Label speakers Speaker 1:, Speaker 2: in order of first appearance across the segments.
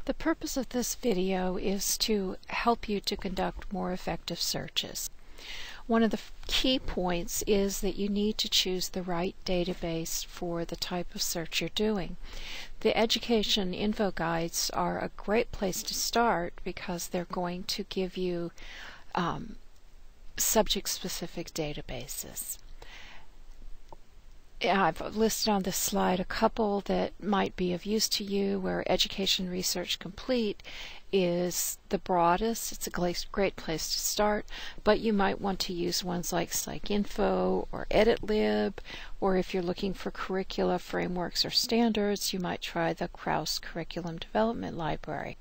Speaker 1: The purpose of this video is to help you to conduct more effective searches. One of the key points is that you need to choose the right database for the type of search you're doing. The education info guides are a great place to start because they're going to give you subject-specific databases. I've listed on this slide a couple that might be of use to you, where Education Research Complete is the broadest. It's a great place to start, but you might want to use ones like PsycInfo or EditLib, or if you're looking for curricula, frameworks, or standards, you might try the Krause Curriculum Development Library.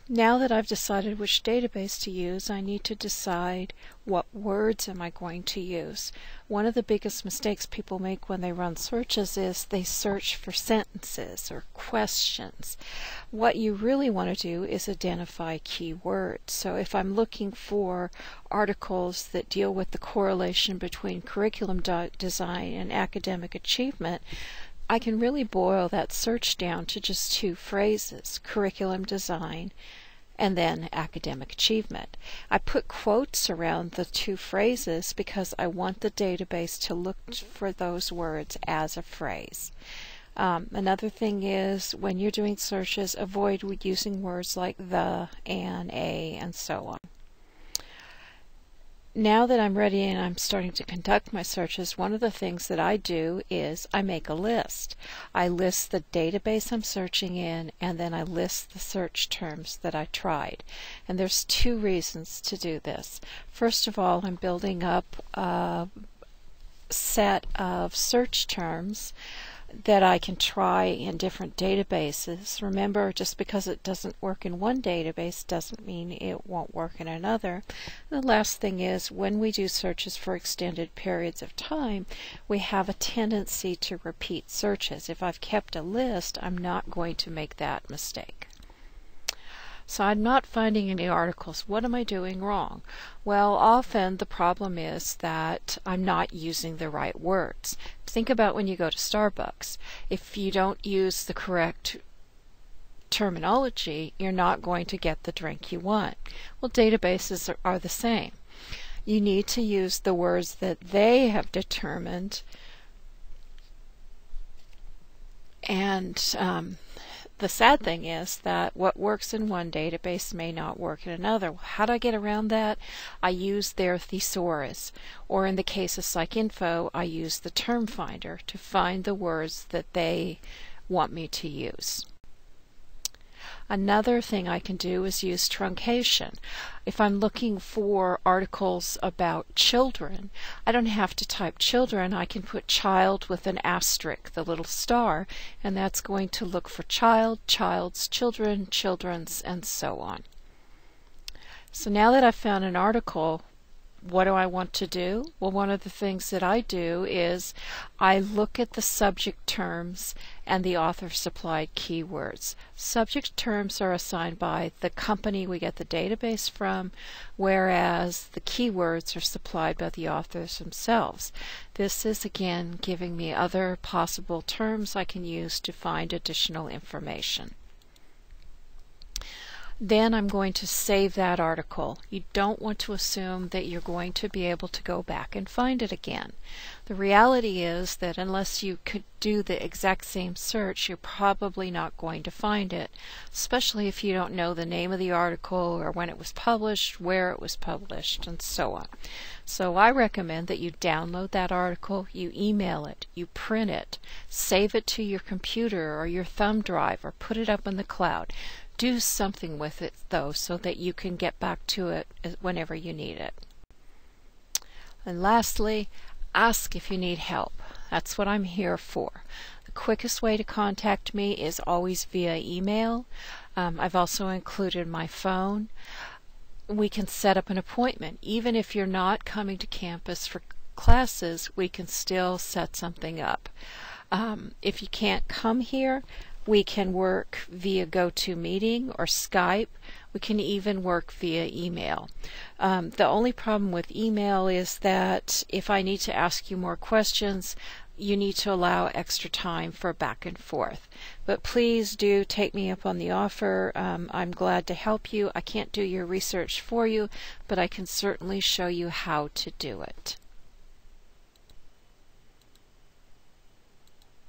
Speaker 1: Now that I've decided which database to use, I need to decide what words am I going to use. One of the biggest mistakes people make when they run searches is they search for sentences or questions. What you really want to do is identify keywords. So if I'm looking for articles that deal with the correlation between curriculum design and academic achievement, I can really boil that search down to just two phrases: curriculum design and then academic achievement. I put quotes around the two phrases because I want the database to look for those words as a phrase. Another thing is, when you're doing searches, avoid using words like the, and, a, and so on. Now that I'm ready and I'm starting to conduct my searches, one of the things that I do is I make a list. I list the database I'm searching in, and then I list the search terms that I tried. And there's two reasons to do this. First of all, I'm building up a set of search terms that I can try in different databases. Remember, just because it doesn't work in one database doesn't mean it won't work in another. The last thing is, when we do searches for extended periods of time, we have a tendency to repeat searches. If I've kept a list, I'm not going to make that mistake. So I'm not finding any articles. What am I doing wrong? Well, often the problem is that I'm not using the right words. Think about when you go to Starbucks. If you don't use the correct terminology, you're not going to get the drink you want. Well, databases are the same. You need to use the words that they have determined, and the sad thing is that what works in one database may not work in another. How do I get around that? I use their thesaurus, or in the case of PsycInfo, I use the term finder to find the words that they want me to use. Another thing I can do is use truncation. If I'm looking for articles about children, I don't have to type children. I can put child with an asterisk, the little star, and that's going to look for child, child's, children, children's, and so on. So now that I've found an article, what do I want to do? Well, one of the things that I do is I look at the subject terms and the author-supplied keywords. Subject terms are assigned by the company we get the database from, whereas the keywords are supplied by the authors themselves. This is, again, giving me other possible terms I can use to find additional information. Then I'm going to save that article. You don't want to assume that you're going to be able to go back and find it again. The reality is that unless you could do the exact same search, you're probably not going to find it, especially if you don't know the name of the article or when it was published, where it was published, and so on. So I recommend that you download that article, you email it, you print it, save it to your computer or your thumb drive, or put it up in the cloud. Do something with it, though, so that you can get back to it whenever you need it. And lastly, ask if you need help. That's what I'm here for. The quickest way to contact me is always via email. I've also included my phone. We can set up an appointment. Even if you're not coming to campus for classes, we can still set something up. If you can't come here, we can work via GoToMeeting or Skype. We can even work via email. The only problem with email is that if I need to ask you more questions, you need to allow extra time for back and forth. But please do take me up on the offer. I'm glad to help you. I can't do your research for you, but I can certainly show you how to do it.